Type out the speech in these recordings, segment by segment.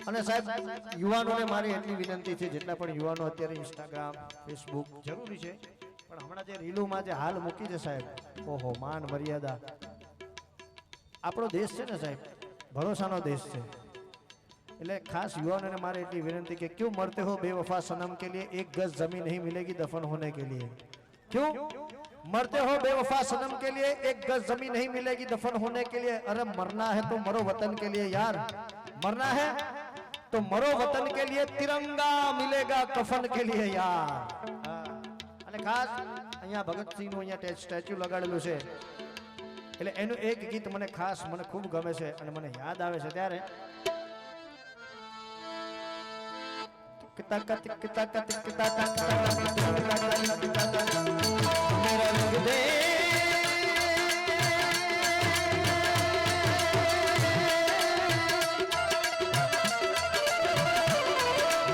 અને સાહેબ યુવાનોને મારી એટલી વિનંતી છે, જેટલા પણ યુવાનો અત્યારે ઇન્સ્ટાગ્રામ ફેસબુક જરૂરી છે, પણ હમણાં જે રીલોમાં જે હાલ મૂકી છે સાહેબ, ઓહો માન મર્યાદા. આપણો દેશ છે ને સાહેબ, ભરોસાનો દેશ છે, એટલે ખાસ યુવાનોને મારે એટલી વિનંતી કે ક્यों मरते हो बेवफा सनम के लिए, एक गज जमीन नहीं मिलेगी दफन होने के लिए. क्यों मरते हो बेवफा सनम के लिए, एक गज जमीन नहीं मिलेगी दफन होने के लिए. अरे मरना है तो मरो वतन के लिए यार, मरना है तो मरो वतन के लिए, तिरंगा मिलेगा कफन के लिए यार. અને ખાસ અહીંયા ભગતસિંહ નું અહીંયા સ્ટેચ્યુ લગાડેલું છે, એટલે એનું એક ગીત મને ખાસ મને ખૂબ ગમે છે અને મને યાદ આવે છે ત્યારે मेरा रंग दे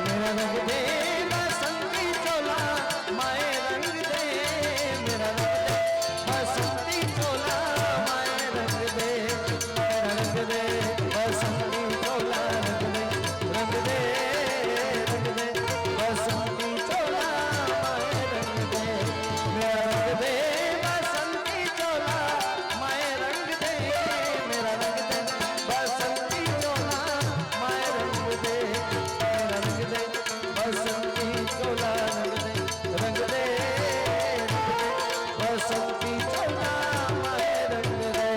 मेरा रंग दे बसंती चोला माए रंग दे मेरा रंग दे बसंती चोला माए रंग दे मेरा रंग दे बसंती चोला रंग दे रंग दे रंग दे बसंती चोला माए रंग दे मेरा रंग दे बसंती चोला माए रंग दे मेरा रंग दे बसंती चोला माए रंग दे मेरा रंग दे बसंती चोला रंग दे बसंती चोला माए रंग दे.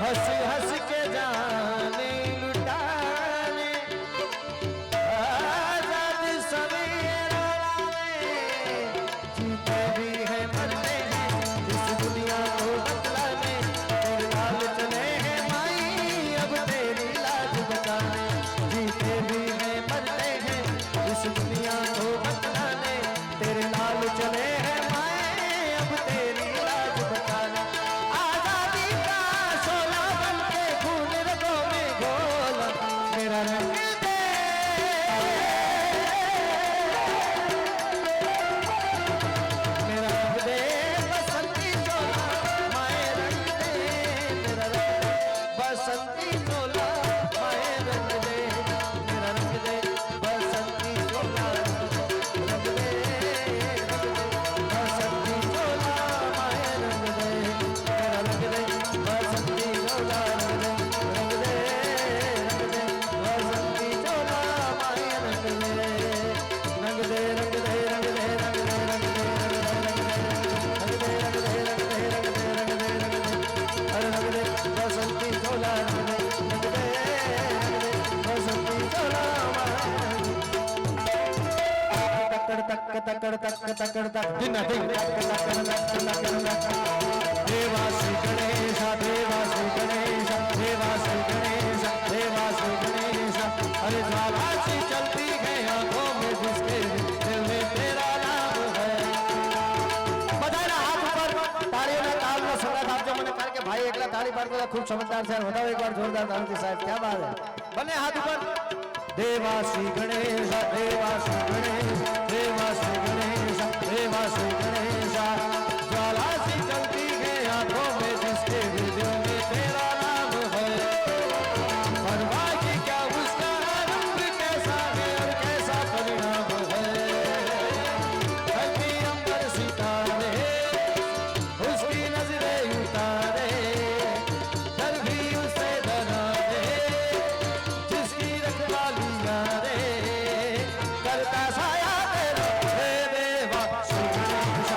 हंस हंस के जाने लुटाने आजाद सवेरा जीते भी है मरते हैं इस दुनिया को बतलाने तेरे लाल चले हैं माई अब तेरी लाज बचाने जीते भी है मरते हैं इस दुनिया को बतलाने तेरे लाल चले हैं माई अब तेरी लाज बचाने मेरा रंग दे मेरा रंग दे बसंती चोला माए रंग दे मेरा रंग दे बसंती चोला माए रंग दे मेरा रंग दे बसंती चोला रंग दे बसंती चोला माए रंग दे मेरा रंग दे बसंती चोला रंग दे बसंती चोला माए रंग दे रंग दे रंग दे रंग दे रंग दे रंग दे रंग दे रंग दे रंग दे रंग दे रंग दे अरे रंग दे बसंती चोला रंग दे बसंती चोला तकड़ तक तकड़ तक तकड़ तक दिन दिन देवासी गणेश देवासी गणेश देवासी गणेश देवासी गणेश अरे ज्वाला सी चलती है आंखों में जिसके दिल में तेरा नाम है. बधाना हाथ ऊपर ताळीओના તાલનો સંગાથ આપજો મને, કારણ કે ભાઈ એકલા તાળી પાડતા ખૂબ સમજદાર છે. વધાવો એકવાર જોરદાર તાળીથી સાહેબ, क्या बात है. બને હાથ ઉપર. देवासी गणेश देवासी गणेश देवासी गणेश देवासी गणेश ज्वाला सी चलती है आंखों में जिसके भी दिल में तेरा नाम है. परवाह की क्या उसका रंग कैसा है और कैसा परिणाम है. धरती अंबर सितारे उसकी नजरें उतारे डर भी उसे डरा दे जिसकी रखवाली रे करता साया तेरा हे देवा श्री गणेश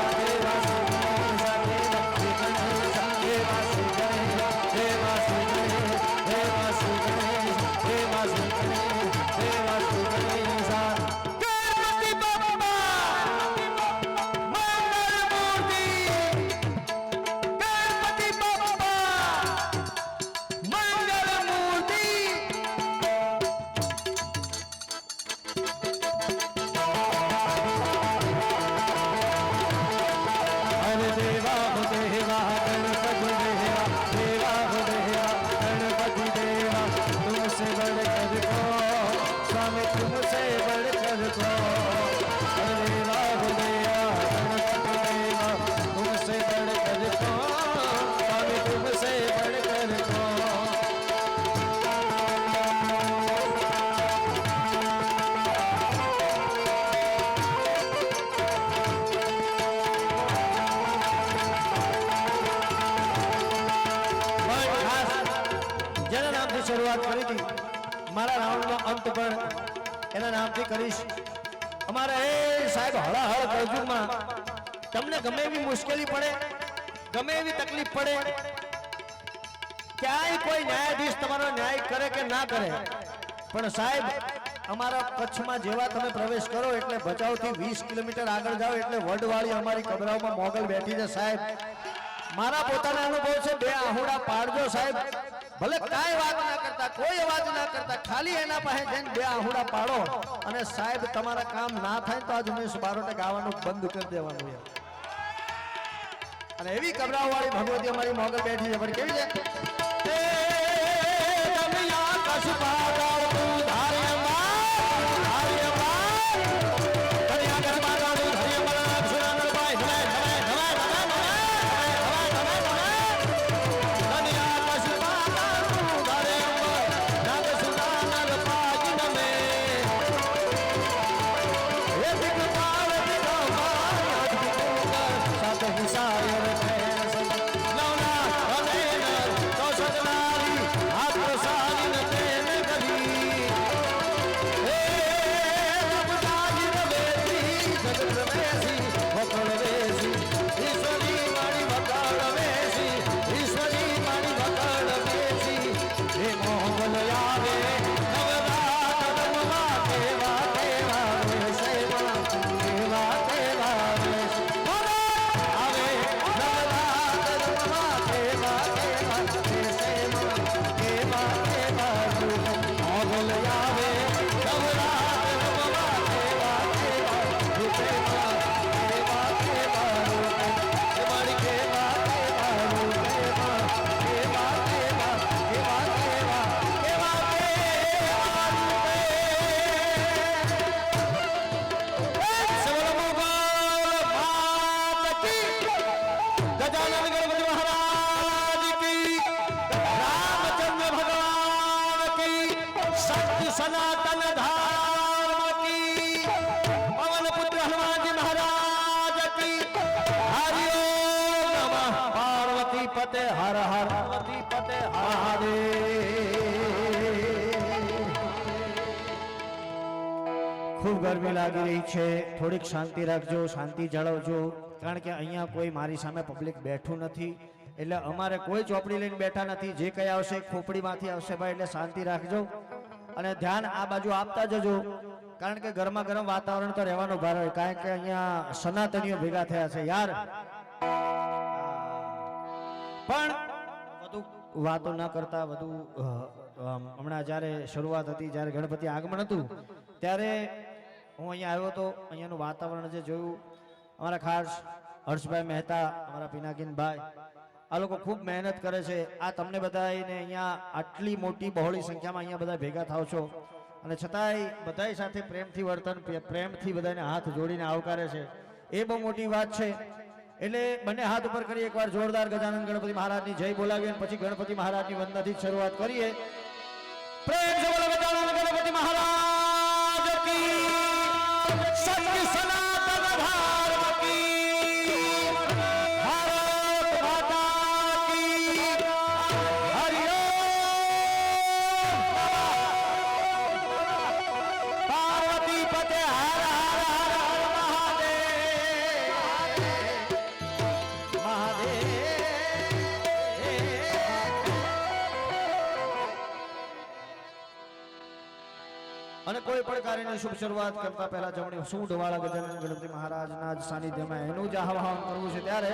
तुमसे बढ़कर कौन, स्वामी तुमसे बढ़कर कौन, अरे राघुदैया गणपति देवा तुमसे बढ़कर कौन, स्वामी तुमसे बढ़कर कौन। शुरुआत करी थी मारा राउंडનો અંત પણ એના નામથી કરીશ। અમારા એ સાહેબ હળહળ કળજુગમાં તમને ગમે એવી મુશ્કેલી પડે, ગમે એવી તકલીફ પડે, ક્યાંય કોઈ ન્યાયાધીશ તમારો ન્યાય કરે કે ના કરે, પણ સાહેબ અમારા કચ્છમાં જેવા તમે પ્રવેશ કરો એટલે ભચાઉથી 20 કિલોમીટર આગળ જાઓ એટલે વડવાળી અમારી કબરાઓમાં મોગલ બેઠી છે સાહેબ। મારા પોતાના અનુભવ છે, બે આહુડા પાડજો સાહેબ, ભલે કાંઈ વાત ના કરતા, કોઈ અવાજ ના કરતા, ખાલી એના પાસે જઈને બે આહુડા પાડો અને સાહેબ તમારા કામ ના થાય તો આજ ઉમેશ બારોટે ગાવાનું બંધ કરી દેવાનું છે। અને એવી કબરાઓ વાળી ભગવતી અમારી મોગલ બેઠી છે, પણ કેવી છે? सनातन धर्म की, पवन पुत्र हनुमान महाराज की, हरि ओम नमः पार्वती पते हर हर पार्वती पते महादेव। खूब गर्मी लागी रही है, थोड़ी शांति रखो, शांति जाळवजो, कारण के अहींया कोई मारी सामे पब्लिक बैठू नहीं, એટલે અમારે કોઈ ચોપડી લઈને બેઠા નથી, જે કઈ આવશે ખોપડીમાંથી આવશે ભાઈ, એટલે શાંતિ રાખજો અને ધ્યાન આ બાજુ આપતા જજો, કારણ કે ગરમા ગરમ વાતાવરણ તો રહેવાનું ભાર હોય, કારણ કે અહીંયા સનાતનીઓ ભેગા થયા છે યાર। પણ વધુ વાતો ન કરતા, વધુ હમણાં જ્યારે શરૂઆત હતી, જ્યારે ગણપતિ આગમન હતું ત્યારે હું અહીંયા આવ્યો હતો, અહીંયાનું વાતાવરણ જે જોયું, અમારા ખાસ હર્ષભાઈ મહેતા, અમારા પિનાકીનભાઈ, આ લોકો ખૂબ મહેનત કરે છે। આ તમને બધાને અહીંયા આટલી મોટી બહોળી સંખ્યામાં અહીંયા બધા ભેગા થાવ છો અને છતાંય બધાય સાથે પ્રેમથી વર્તન, પ્રેમથી બધાને હાથ જોડીને આવકારે છે, એ બહુ મોટી વાત છે। એટલે બંને હાથ ઉપર કરી એકવાર જોરદાર ગજાનંદ ગણપતિ મહારાજની જય બોલાવીએ અને પછી ગણપતિ મહારાજની વંદનાથી શરૂઆત કરીએ। પ્રેમ से बोलो गजानन गणपति महाराज की, सत्य सनातन धर्म की, भारत माता की, हरि ओम पार्वती पते हर हर हर महादेव महादेव। અને કોઈ પણ કાર્યની શુભ શરૂઆત કરતા પહેલા જમણી સૂંઢ વાળા ગજાનન ગણપતિ મહારાજના જ સાનિધ્યમાં એનું જ આહવાન કરવું છે, ત્યારે